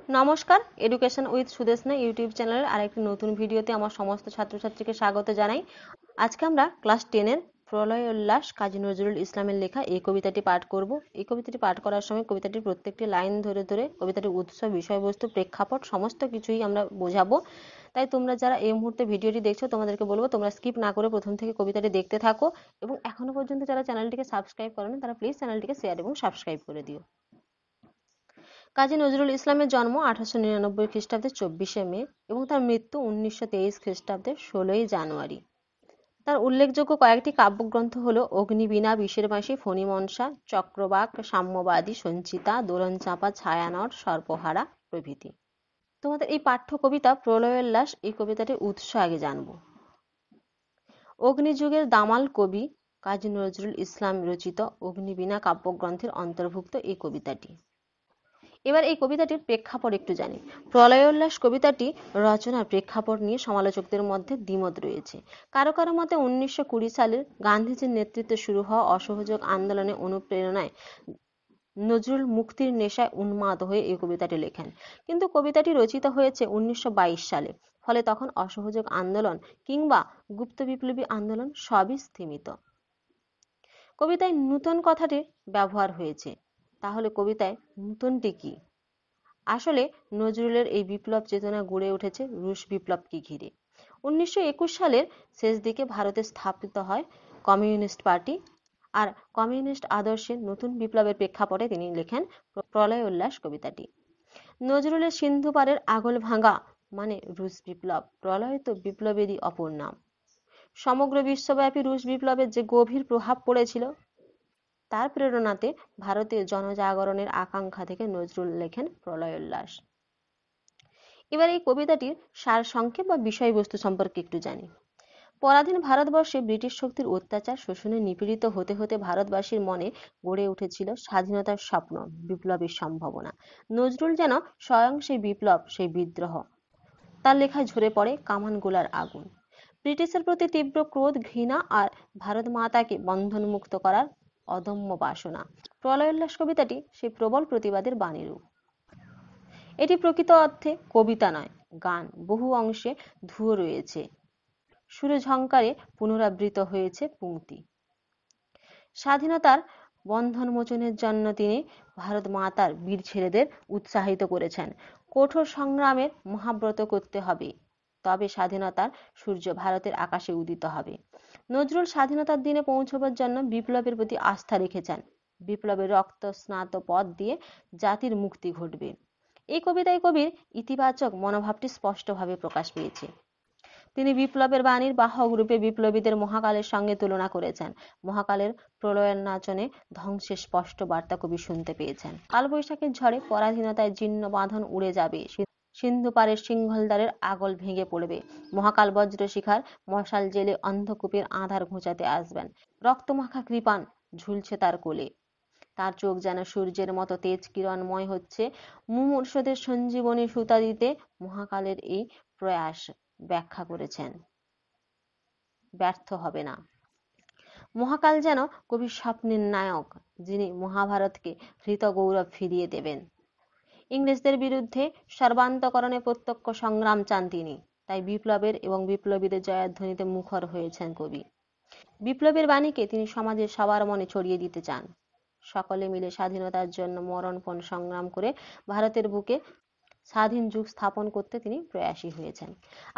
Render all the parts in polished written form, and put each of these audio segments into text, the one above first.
নমস্কার, education with Sudeshna YouTube চ্যানেলের আরেকটি নতুন ভিডিওতে আমার সমস্ত ছাত্রছাত্রীকে স্বাগত জানাই। আজকে আমরা ক্লাস 10-এর প্রলয় উল্লাস কাজী নজরুল ইসলামের লেখা এই কবিতাটি পাঠ করব। এই কবিতাটি পাঠ করার সময় কবিতাটির প্রত্যেকটি লাইন ধরে ধরে কবিতাটির উৎস, বিষয়বস্তু, প্রেক্ষাপট সমস্ত কিছুই আমরা বোঝাবো। তাই তোমরা যারা এই মুহূর্তে ভিডিওটি দেখছো তোমাদেরকে বলবো তোমরা স্কিপ না করে প্রথম থেকে কবিতাটি দেখতে থাকো, এবং এখনো পর্যন্ত যারা চ্যানেলটিকে সাবস্ক্রাইব করোনি তারা প্লিজ চ্যানেলটিকে শেয়ার এবং সাবস্ক্রাইব করে দিও। কাজী নজরুল ইসলামের জন্ম 1899 খ্রিস্টাব্দে 24শে মে এবং তার মৃত্যু 1923 খ্রিস্টাব্দে 16ই জানুয়ারি। তার উল্লেখযোগ্য কয়েকটি কাব্যগ্রন্থ হল অগ্নিবীণা, বিষের বাঁশি, ফণিমনসা, চক্রবাক, সাম্যবাদী, সঞ্চিতা, দোলনচাঁপা, ছায়ানট, সর্পহারা প্রভৃতি। তোমাদের এই পাঠ্য কবিতা প্রলয়োল্লাস এই কবিতাটির উৎস আগে জানব। অগ্নিযুগের দামাল কবি কাজী নজরুল ইসলাম রচিত অগ্নিবীণা কাব্যগ্রন্থের অন্তর্ভুক্ত এই কবিতাটি। এবার এই কবিতাটির প্রেক্ষাপট একটু জানি। প্রলয়োল্লাস কবিতাটি রচনার প্রেক্ষাপট নিয়ে সমালোচকদের মধ্যে দ্বিমত রয়েছে। কারো কারো মতে 1920 সালের গান্ধীজির নেতৃত্বে শুরু হওয়া অসহযোগ আন্দোলনের অনুপ্রেরণায় নজরুল মুক্তির নেশায় উন্মাদ হয়ে এই কবিতাটি লেখেন, কিন্তু কবিতাটি রচিত হয়েছে 1922 সালে। ফলে তখন অসহযোগ আন্দোলন কিংবা গুপ্ত বিপ্লবী আন্দোলন সবই স্থিমিত। কবিতায় নূতন কথাটির ব্যবহার হয়েছে। তাহলে কবিতায় নূতনটি কি? আসলে নজরুলের এই বিপ্লব চেতনা গড়ে উঠেছে রুশ বিপ্লবকে ঘিরে। 1921 সালের শেষ দিকে ভারতে স্থাপিত হয় কমিউনিস্ট পার্টি, আর কমিউনিস্ট আদর্শের নতুন বিপ্লবের প্রেক্ষাপটে তিনি লেখেন প্রলয় উল্লাস কবিতাটি। নজরুলের সিন্ধু পারের আগল ভাঙা মানে রুশ বিপ্লব, প্রলয় তো বিপ্লবেরই অপর নাম। সমগ্র বিশ্বব্যাপী রুশ বিপ্লবের যে গভীর প্রভাব পড়েছিল তার প্রেরণাতে ভারতীয় জনজাগরণের আকাঙ্ক্ষা থেকে নজরুল লেখেন প্রলয় উল্লাস। এবার এই কবিতাটির সারসংক্ষেপ বা বিষয়বস্তু সম্পর্কে একটু জানি। পরাধীন ভারতবর্ষে ব্রিটিশ শক্তির অত্যাচার শোষণে নিপীড়িত হতে হতে ভারতবাসীর মনে গড়ে উঠেছিল স্বাধীনতার স্বপ্ন, বিপ্লবের সম্ভাবনা। নজরুল যেন স্বয়ং সেই বিপ্লব, সেই বিদ্রোহ। তার লেখায় ঝরে পড়ে কামানগোলার আগুন, ব্রিটিশের প্রতি তীব্র ক্রোধ, ঘৃণা আর ভারত মাতাকে বন্ধনমুক্ত করার অদম্য বাসনা। প্রলয় উল্লাস কবিতাটি সেই প্রবল প্রতিবাদের বাণীরূপ। এটি প্রকৃত অর্থে কবিতা নয়, গান। বহু অংশে ধুয়ো রয়েছে, সুরে ঝংকারে পুনরাবৃত হয়েছে পংক্তি। স্বাধীনতার বন্ধন মোচনের জন্য তিনি ভারত মাতার বীর ছেলেদের উৎসাহিত করেছেন। কঠোর সংগ্রামের মহাব্রত করতে হবে, তবে স্বাধীনতার সূর্য ভারতের আকাশে উদিত হবে। নজরুল স্বাধীনতার দিনে পৌঁছবার জন্য বিপ্লবের প্রতি আস্থা রেখেছেন। বিপ্লবের রক্ত স্নাত পথ দিয়ে জাতির মুক্তি ঘটবে। এই কবিতায় কবির ইতিবাচক মনোভাবটি স্পষ্টভাবে প্রকাশ পেয়েছে। তিনি বিপ্লবের বাণীর বাহক রূপে বিপ্লবীদের মহাকালের সঙ্গে তুলনা করেছেন। মহাকালের প্রলয়ের নাচনে ধ্বংসের স্পষ্ট বার্তা কবি শুনতে পেয়েছেন। কালবৈশাখীর ঝড়ে পরাধীনতায় জীর্ণ বাঁধন উড়ে যাবে, সিন্ধু পারের সিংহলদ্বারের আগল ভেঙে পড়বে। মহাকাল বজ্র শিখার মশাল জেলে অন্ধকূপের আধার ঘোচাতে আসবেন। রক্তমাখা কৃপাণ ঝুলছে তার কোলে, তার চোখ যেন সূর্যের মতো তেজ কিরণময় হচ্ছে। মুমূর্ষদের সঞ্জীবনী সুতা দিতে মহাকালের এই প্রয়াস ব্যাখ্যা করেছেন, ব্যর্থ হবে না। মহাকাল যেন কবির স্বপ্নের নায়ক, যিনি মহাভারতকে হৃত গৌরব ফিরিয়ে দেবেন। ইংরেজদের বিরুদ্ধে সর্বান্তকরণে প্রত্যক্ষ সংগ্রাম চান তিনি, তাই বিপ্লবের এবং বিপ্লবীদের জয়ধ্বনিতে মুখর হয়েছেন কবি। বিপ্লবের বাণীকে তিনি সমাজের সবার মনে ছড়িয়ে দিতে চান। সকলে মিলে স্বাধীনতার জন্য মরণপণ সংগ্রাম করে ভারতের বুকে স্বাধীন যুগ স্থাপন করতে তিনি প্রয়াসী হয়েছেন।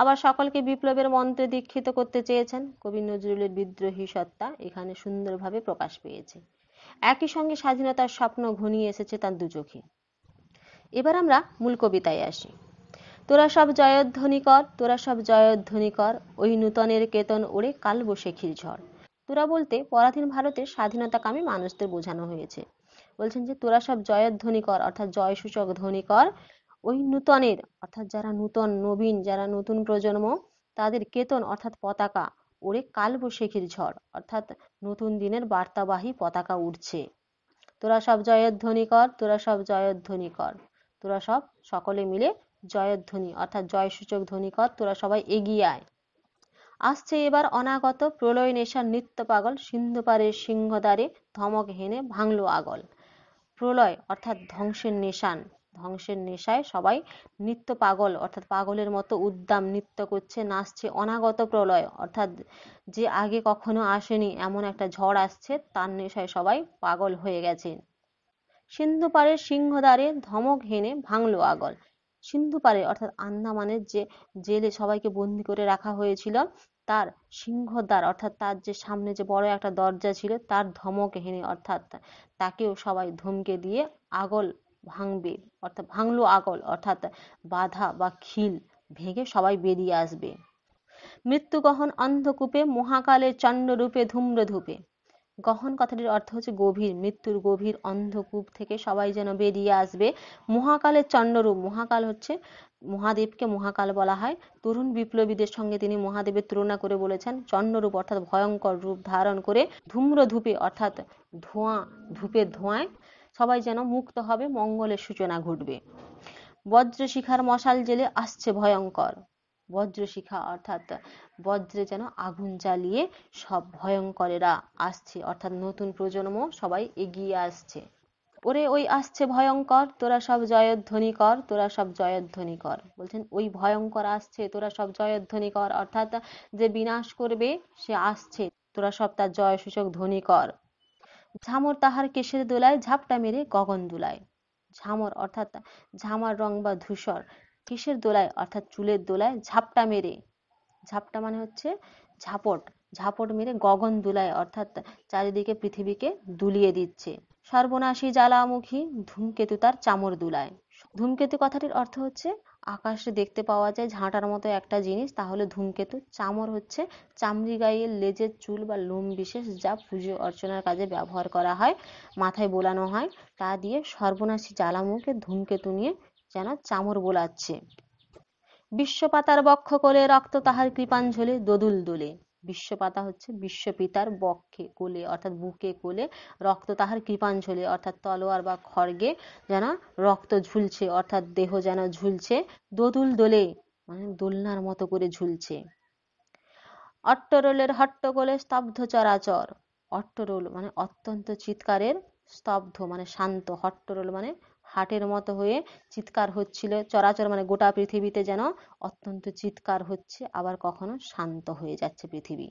আবার সকলকে বিপ্লবের মন্ত্রে দীক্ষিত করতে চেয়েছেন। কবি নজরুলের বিদ্রোহী সত্তা এখানে সুন্দরভাবে প্রকাশ পেয়েছে। একই সঙ্গে স্বাধীনতার স্বপ্ন ঘনিয়ে এসেছে তার দুচোখে। এবার আমরা মূল কবিতায় আসি। তোরা সব জয়ধ্বনি কর, তোরা সব জয়ধ্বনি কর, ওই নূতনের কেতন ওড়ে কালবৈশাখীর ঝড়। তোরা বলতে পরাধীন ভারতের স্বাধীনতাকামী মানুষদের বোঝানো হয়েছে। বলছেন যে তোরা সব জয়ধ্বনি কর, অর্থাৎ জয়সূচক ধ্বনি কর, ওই নূতনের অর্থাৎ যারা নূতন, নবীন, যারা নতুন প্রজন্ম, তাদের কেতন অর্থাৎ পতাকা ওড়ে কালবৈশাখীর ঝড়, অর্থাৎ নতুন দিনের বার্তাবাহী পতাকা উঠছে। তোরা সব জয়ধ্বনি কর, তোরা সব জয়ধ্বনি কর, তোরা সব সকলে মিলে জয়ধ্বনি অর্থাৎ জয়সূচক ধ্বনি কর, তোরা সবাই এগিয়ে আয়। আসছে এবার অনাগত প্রলয় নেশার নিত্য পাগল, সিন্ধু পারের সিংহদ্বারে ধমক হেনে ভাঙলো আগল। প্রলয় অর্থাৎ ধ্বংসের নেশান ধ্বংসের নেশায় সবাই নিত্য পাগল, অর্থাৎ পাগলের মতো উদ্দাম নৃত্য করছে, নাচছে। অনাগত প্রলয়, অর্থাৎ যে আগে কখনো আসেনি এমন একটা ঝড় আসছে, তার নেশায় সবাই পাগল হয়ে গেছে। সিন্ধু পাড়ের সিংহদ্বারে ধমক হেনে ভাঙলো আগল। সিন্ধু পাড়ে অর্থাৎ আন্দামানের যে জেলে সবাইকে বন্দি করে রাখা হয়েছিল, তার সিংহদ্বার অর্থাৎ তার যে সামনে যে বড় একটা দরজা ছিল, তার ধমক হেনে অর্থাৎ তাকেও সবাই ধমকে দিয়ে আগল ভাঙবে, অর্থাৎ ভাঙলো আগল, অর্থাৎ বাধা বা খিল ভেঙে সবাই বেরিয়ে আসবে। মৃত্যু গহন অন্ধকূপে মহাকালের চন্ডরূপে ধূম্রধূপে। গহন কথাটির অর্থ হচ্ছে গভীর, মৃত্যুর গভীর অন্ধকূপ থেকে সবাই যেন বেরিয়ে আসবে। মহাকালের চন্ডরূপ, মহাকাল হচ্ছে মহাদেবকে মহাকাল বলা হয়। তরুণ বিপ্লবীদের সঙ্গে তিনি মহাদেবের তুলনা করে বলেছেন চন্ডরূপ অর্থাৎ ভয়ঙ্কর রূপ ধারণ করে, ধূম্রধূপে অর্থাৎ ধোঁয়া, ধূপের ধোঁয়ায় সবাই যেন মুক্ত হবে, মঙ্গলের সূচনা ঘটবে। বজ্রশিখার মশাল জেলে আসছে ভয়ঙ্কর। বজ্রশিখা অর্থাৎ বজ্রে যেন আগুন জ্বালিয়ে সব ভয়ঙ্করেরা আসছে, অর্থাৎ নতুন প্রজন্ম সবাই এগিয়ে আসছে। ওরে ওই আসছে ভয়ঙ্কর, তোরা সব জয়ধ্বনি কর, তোরা সব জয়ধ্বনি কর। বলছেন ওই ভয়ঙ্কর আসছে, তোরা সব জয়ধ্বনি কর, অর্থাৎ যে বিনাশ করবে সে আসছে, তোরা সব তার জয় সূচক ধ্বনি কর। ঝামর তাহার কেশের দোলায় ঝাপটা মেরে গগন দুলায়। ঝামর অর্থাৎ ঝামার রং বা ধূসর, কেশের দোলায় অর্থাৎ চুলের দোলায় ঝাপটা মেরে, ঝাপটা মানে হচ্ছে ঝাপট, ঝাপট মেরে গগন দুলায় অর্থাৎ চারিদিকে পৃথিবীকে দুলিয়ে দিচ্ছে। সর্বনাশী জ্বালামুখী ধূমকেতু তার চামর দুলায়। ধূমকেতু কথাটির অর্থ হচ্ছে আকাশে দেখতে পাওয়া যায় ঝাঁটার মতো একটা জিনিস, তাহলে ধূমকেতু। চামর হচ্ছে চামড়ি গায়ের লেজের চুল বা লোম বিশেষ, যা পুজো অর্চনার কাজে ব্যবহার করা হয়, মাথায় বোলানো হয়। তা দিয়ে সর্বনাশী জ্বালামুখে ধূমকেতু নিয়ে যেন চামর বোলাচ্ছে। বিশ্বপাতার বক্ষ কোলে রক্ত তাহার কৃপাঞ্জলি দোদুল দোলে। বিশ্বপাতা হচ্ছে বিশ্বপিতার বক্ষে কোলে অর্থাৎ বুকে কোলে, রক্ত তাহার কৃপাঞ্জলি অর্থাৎ তলোয়ার বা খড়গে যেন রক্ত ঝুলছে, অর্থাৎ দেহ যেন ঝুলছে। দোদুল দোলে মানে দোলনার মতো করে ঝুলছে। অট্টরোলের হট্টগোলে স্তব্ধ চরাচর। অট্টরোল মানে অত্যন্ত চিৎকারের, স্তব্ধ মানে শান্ত, হট্টরোল মানে হাটের মতো হয়ে চিৎকার হচ্ছিল, চরাচর মানে গোটা পৃথিবীতে যেন অত্যন্ত চিৎকার হচ্ছে, আবার কখনো শান্ত হয়ে যাচ্ছে পৃথিবী।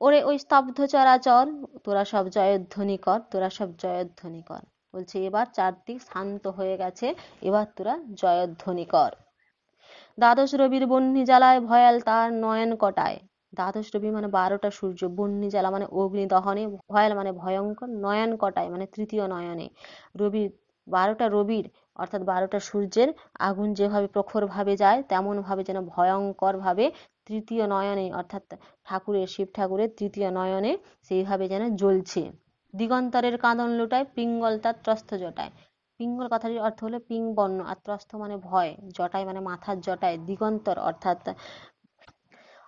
ওরে ওই স্তব্ধ চরাচর, তোরা সব জয়ধ্বনি কর, তোরা সব জয়ধ্বনি কর। বলছে এবার চারদিক শান্ত হয়ে গেছে, এবার তোরা জয়ধ্বনি কর। দ্বাদশ রবির বহ্নি জ্বালায় ভয়াল তার নয়ন কটায়। দ্বাদশ রবি মানে 12টা সূর্য, বহ্নি জ্বালা মানে অগ্নি দহনে, ভয়াল মানে ভয়ঙ্কর, নয়ন কটায় মানে তৃতীয় নয়নে। রবি 12টা রবির অর্থাৎ 12টা সূর্যের আগুন যেভাবে প্রখর ভাবে যায়, তেমন ভাবে যেন ভয়ঙ্কর ভাবে তৃতীয় নয়নে অর্থাৎ ঠাকুরের, শিব ঠাকুরের তৃতীয় নয়নে সেইভাবে যেন জ্বলছে। দিগন্তরের কাঁদন লুটায় পিঙ্গল তার ত্রস্ত জটায়। পিঙ্গল কথাটির অর্থ হলো পিং বর্ণ, আর ত্রস্ত মানে ভয়, জটায় মানে মাথার জটায়। দিগন্তর অর্থাৎ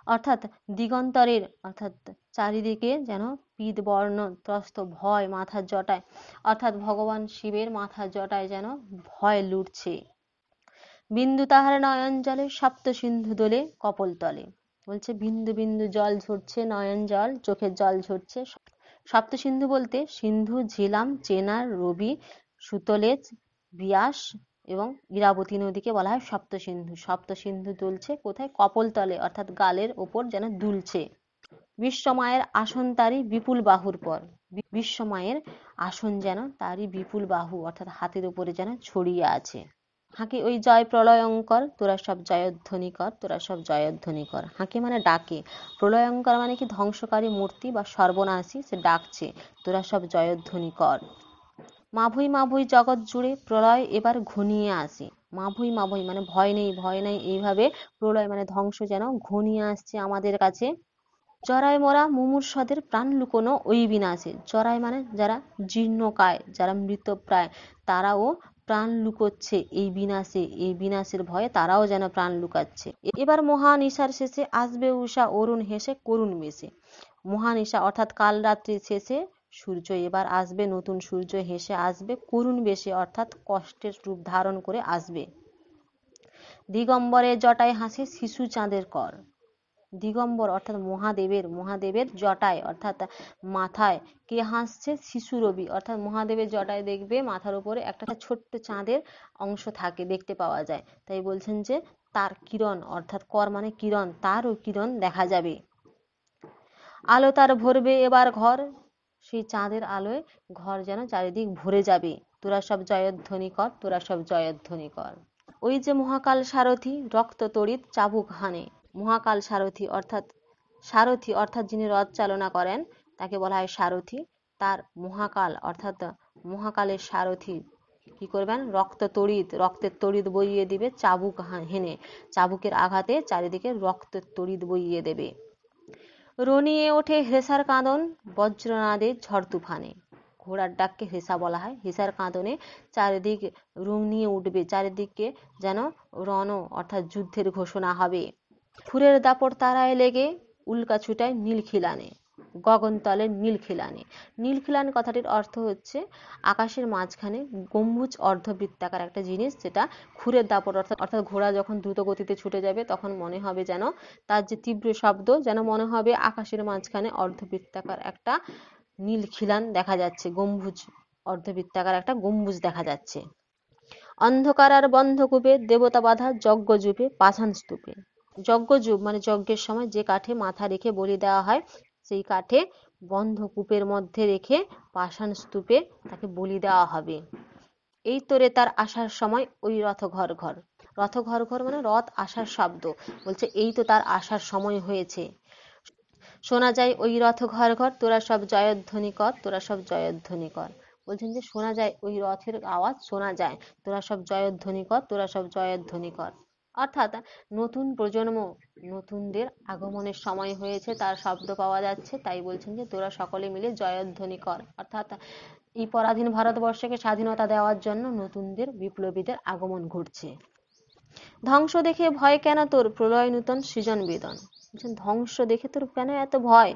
অর্থাৎ দিগন্তরের অর্থাৎ চারিদিকে যেন পিত বর্ণ, ত্রস্ত ভয় মাথার জটায়, অর্থাৎ ভগবান শিবের মাথার জটায় যেন ভয় লুটছে। বিন্দু তাহার নয়ন জলে সপ্ত সিন্ধু দোলে কপল তলে। বলছে বিন্দু বিন্দু জল ঝরছে, নয়ন জল চোখের জল ঝরছে। সপ্ত সিন্ধু বলতে সিন্ধু, ঝিলাম, চেনার, রবি, সুতলেজ, বিয়াস এবং ইরাবতী নদীকে বলা হয় সপ্ত সিন্ধু। সপ্ত সিন্ধু দুলছে কোথায়? কপল তলে অর্থাৎ গালের ওপর যেন দুলছে। বিশ্বমায়ের আসন তারই বিপুল বাহুর পর। বিশ্বমায়ের আসন যেন তারই বিপুল বাহু অর্থাৎ হাতের উপরে যেন ছড়িয়ে আছে। হাঁকে ওই জয় প্রলয়ঙ্কর, তোরা সব জয়ধ্বনি কর, তোরা সব জয়ধ্বনি কর। হাঁকে মানে ডাকে, প্রলয়ঙ্কর মানে কি ধ্বংসকারী মূর্তি বা সর্বনাশী, সে ডাকছে, তোরা সব জয়ধ্বনি কর। মাভুই মাভুই জগৎ জুড়ে প্রলয় এবার ঘনিয়ে আসে। মাভুই মাভুই মানে ভয় নেই, ভয় নেই, এইভাবে প্রলয় মানে ধ্বংস যেন ঘনিয়ে আসছে আমাদের কাছে। জরায় মরা মুমূর্ষদের প্রাণ লুকোনো ওই বিনাশে। জরায় মানে যারা জীর্ণকায়, যারা মৃতপ্রায়, তারাও প্রাণ লুকোচ্ছে এই বিনাশে, এই বিনাশের ভয়ে তারাও যেন প্রাণ লুকাচ্ছে। এবার মহানিশার শেষে আসবে উষা অরুণ হেসে করুণ বেশে। মহানিশা অর্থাৎ কাল রাত্রির শেষে সূর্য এবার আসবে, নতুন সূর্য হেসে আসবে করুণ বেশে অর্থাৎ কষ্টের রূপ ধারণ করে আসবে। দিগম্বরে জটায় হাসে শিশু চাঁদের কর। দিগম্বর অর্থাৎ মহাদেবের জটায় অর্থাৎ মাথায় কে হাসছে, শিশু রবি অর্থাৎ মহাদেবের জটায় দেখবে মাথার উপরে একটা ছোট্ট চাঁদের অংশ থাকে, দেখতে পাওয়া যায়। তাই বলছেন যে তার কিরণ অর্থাৎ কর মানে কিরণ, তারও কিরণ দেখা যাবে। আলো তার ভরবে এবার ঘর, সেই চাঁদের আলোয় ঘর যেন চারিদিক ভরে যাবে। তোরা সব জয়ধ্বনি কর, তোরা সব জয়ধ্বনি কর। ওই যে মহাকাল সারথি রক্ত তড়িৎ চাবুক হানে। মহাকাল সারথি অর্থাৎ যিনি রথ চালনা করেন তাকে বলা হয় সারথি। তার মহাকাল অর্থাৎ মহাকালের সারথি কি করবেন, রক্তের তড়িৎ বইয়ে দিবে, চাবুক হেনে চাবুকের আঘাতে চারিদিকে রক্তের তড়িৎ বইয়ে দেবে। রনিয়ে ওঠে হেসার কাঁদন বজ্রনাদে ঝড় তুফানে। ঘোড়ার ডাককে হেসা বলা হয়। হেসার কাঁদনে চারিদিক রঙিয়ে উঠবে, চারিদিকে যেন রণ অর্থাৎ যুদ্ধের ঘোষণা হবে। ফুরের দাপট তারায় লেগে উল্কা ছুটায় নীল খিলানে। গগনতলে নীল খিলানে। নীল খিলান কথাটির অর্থ হচ্ছে আকাশের মাঝখানে গম্বুজ অর্ধবৃত্তাকার একটা জিনিস, যেটা খুরের দাপট অর্থাৎ ঘোড়া যখন দ্রুত গতিতে ছুটে যাবে তখন মনে হবে যেন তার যে তীব্র শব্দ, যেন মনে হবে আকাশের মাঝখানে অর্ধবৃত্তাকার একটা নীল খিলান দেখা যাচ্ছে, গম্বুজ অর্ধবৃত্তাকার একটা গম্বুজ দেখা যাচ্ছে। অন্ধকার আর বন্ধকূপে দেবতা বাধা যজ্ঞযূপে পাষাণ স্তূপে। যজ্ঞযূপ মানে যজ্ঞের সময় যে কাঠে মাথা রেখে বলি দেওয়া হয়, সেই কাঠে বন্ধকূপের মধ্যে রেখে পাষাণ স্তূপে তাকে বলি দেওয়া হবে। এই তোরে তার আসার সময় ওই রথ ঘর ঘর। রথ ঘর ঘর মানে রথ আসার শব্দ, বলছে এই তো তার আসার সময় হয়েছে। শোনা যায় ওই রথ ঘর ঘর, তোরা সব জয়ধ্বনি কর, তোরা সব জয়ধ্বনি কর। বলছেন যে শোনা যায়, ওই রথের আওয়াজ শোনা যায়, তোরা সব জয়ধ্বনি কর, তোরা সব জয়ধ্বনি কর। অর্থাৎ নতুন প্রজন্ম, নতুনদের আগমনের সময় হয়েছে, তার শব্দ পাওয়া যাচ্ছে, তাই বলছেন যে তোরা সকলে মিলে জয়ধ্বনি কর। অর্থাৎ এই পরাধীন ভারতবর্ষকে স্বাধীনতা দেওয়ার জন্য নতুনদের, বিপ্লবীদের আগমন ঘটছে। ধ্বংস দেখে ভয় কেন তোর, প্রলয় নূতন সৃজন বেদন। ধ্বংস দেখে তোর কেন এত ভয়?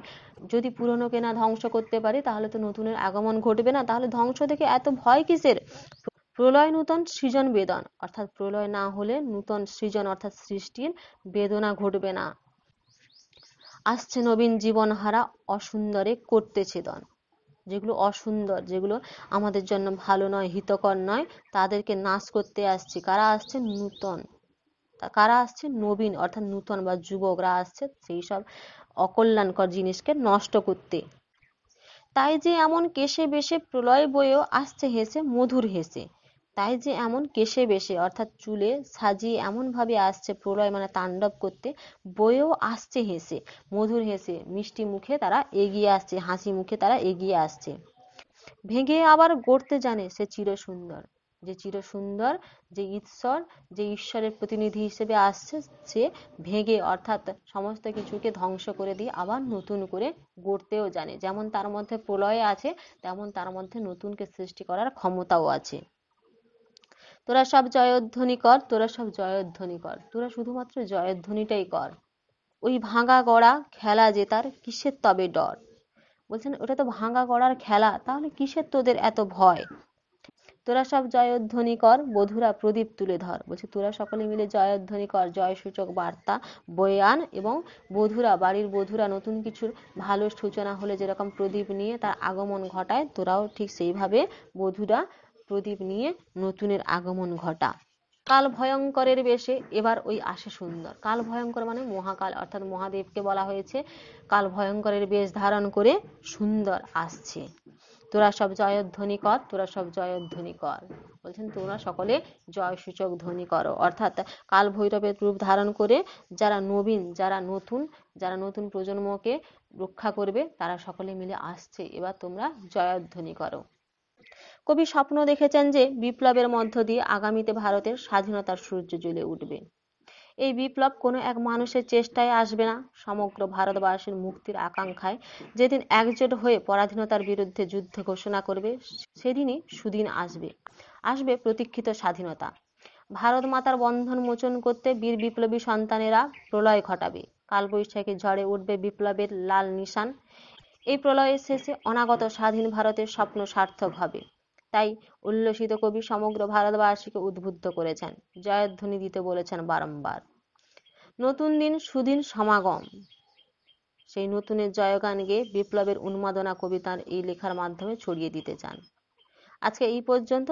যদি পুরনোকে না ধ্বংস করতে পারি তাহলে তো নতুনের আগমন ঘটবে না, তাহলে ধ্বংস দেখে এত ভয় কিসের? প্রলয় নূতন সৃজন বেদন, অর্থাৎ প্রলয় না হলে নূতন সৃজন অর্থাৎ সৃষ্টির বেদনা ঘটবে না। আসছে নবীন জীবন হারা অসুন্দরে করতে ছেদন। যেগুলো অসুন্দর, যেগুলো আমাদের জন্য ভালো নয়, হিতকর নয়, তাদেরকে নাশ করতে আসছে। কারা আসছে? নূতন। কারা আসছে? নবীন অর্থাৎ নূতন বা যুবকরা আসছে সেই সব অকল্যাণকর জিনিসকে নষ্ট করতে। তাই যে এমন কেশে বেশে প্রলয় বয়েও আসছে হেসে মধুর হেসে। তাই যে এমন কেশে বেশে অর্থাৎ চুলে সাজিয়ে এমন ভাবে আসছে প্রলয় মানে তাণ্ডব করতে, বয়েও আসছে হেসে মধুর হেসে, মিষ্টি মুখে তারা এগিয়ে আসছে, হাসি মুখে তারা এগিয়ে আসছে। ভেঙে আবার গড়তে জানে সে চির সুন্দর। যে চির সুন্দর, যে ঈশ্বরের প্রতিনিধি হিসেবে আসছে, সে ভেঙে অর্থাৎ সমস্ত কিছুকে ধ্বংস করে দিয়ে আবার নতুন করে গড়তেও জানে। যেমন তার মধ্যে প্রলয় আছে, তেমন তার মধ্যে নতুনকে সৃষ্টি করার ক্ষমতাও আছে। তোরা সব জয়ধ্বনি কর, তোরা সব জয়ধ্বনি কর, তোরা শুধুমাত্র জয়ধ্বনিটাই কর। ওই ভাঙা গড়া খেলা জেতার কিসের তবে ডর। বলছেন ওটা তো ভাঙা গড়ার খেলা, তাহলে কিসের তোদের এত ভয়? তোরা সব জয়ধ্বনি কর, বধুরা প্রদীপ তুলে ধর। বলছে তোরা সকলে মিলে জয়ধ্বনি কর, জয় সূচক বার্তা বয়ে আন, এবং বাড়ির বধুরা নতুন কিছুর ভালো সূচনা হলে যেরকম প্রদীপ নিয়ে তার আগমন ঘটায়, তোরাও ঠিক সেইভাবে বধুরা প্রদীপ নিয়ে নতুনের আগমন ঘটা। কাল ভয়ঙ্করের বেশে এবার ওই আসে সুন্দর। কাল ভয়ঙ্কর মানে মহাকাল অর্থাৎ মহাদেবকে বলা হয়েছে, কাল ভয়ঙ্করের বেশ ধারণ করে সুন্দর আসছে। তোরা সব জয়ধ্বনি কর, তোরা সব জয়ধ্বনি কর। বলছেন তোমরা সকলে জয় সূচক ধ্বনি করো, অর্থাৎ কাল ভৈরবের রূপ ধারণ করে যারা নবীন, যারা নতুন প্রজন্মকে রক্ষা করবে, তারা সকলে মিলে আসছে, এবার তোমরা জয়ধ্বনি করো। কবি স্বপ্ন দেখেছেন যে বিপ্লবের মধ্য দিয়ে আগামীতে ভারতের স্বাধীনতার সূর্য জ্বলে উঠবে। এই বিপ্লব কোনো এক মানুষের চেষ্টায় আসবে না, সমগ্র ভারতবাসীর মুক্তির আকাঙ্ক্ষায় যেদিন একজোট হয়ে পরাধীনতার বিরুদ্ধে যুদ্ধ ঘোষণা করবে, সেদিনই সুদিন আসবে প্রতীক্ষিত স্বাধীনতা। ভারত মাতার বন্ধন মোচন করতে বীর বিপ্লবী সন্তানেরা প্রলয় ঘটাবে। কালবৈশাখী ঝড়ে উঠবে বিপ্লবের লাল নিশান। এই প্রলয়ের শেষে অনাগত স্বাধীন ভারতের স্বপ্ন সার্থক হবে। তাই উল্লসিত কবি সমগ্র ভারতবাসীকে উদ্বুদ্ধ করেছেন, জয়ধ্বনি দিতে বলেছেন বারংবার। নতুন দিন সুদিন সমাগম, সেই নতুনের জয়গান গেয়ে বিপ্লবের উন্মাদনা কবিতার এই লেখার মাধ্যমে ছড়িয়ে দিতে চান। আজকে এই পর্যন্ত।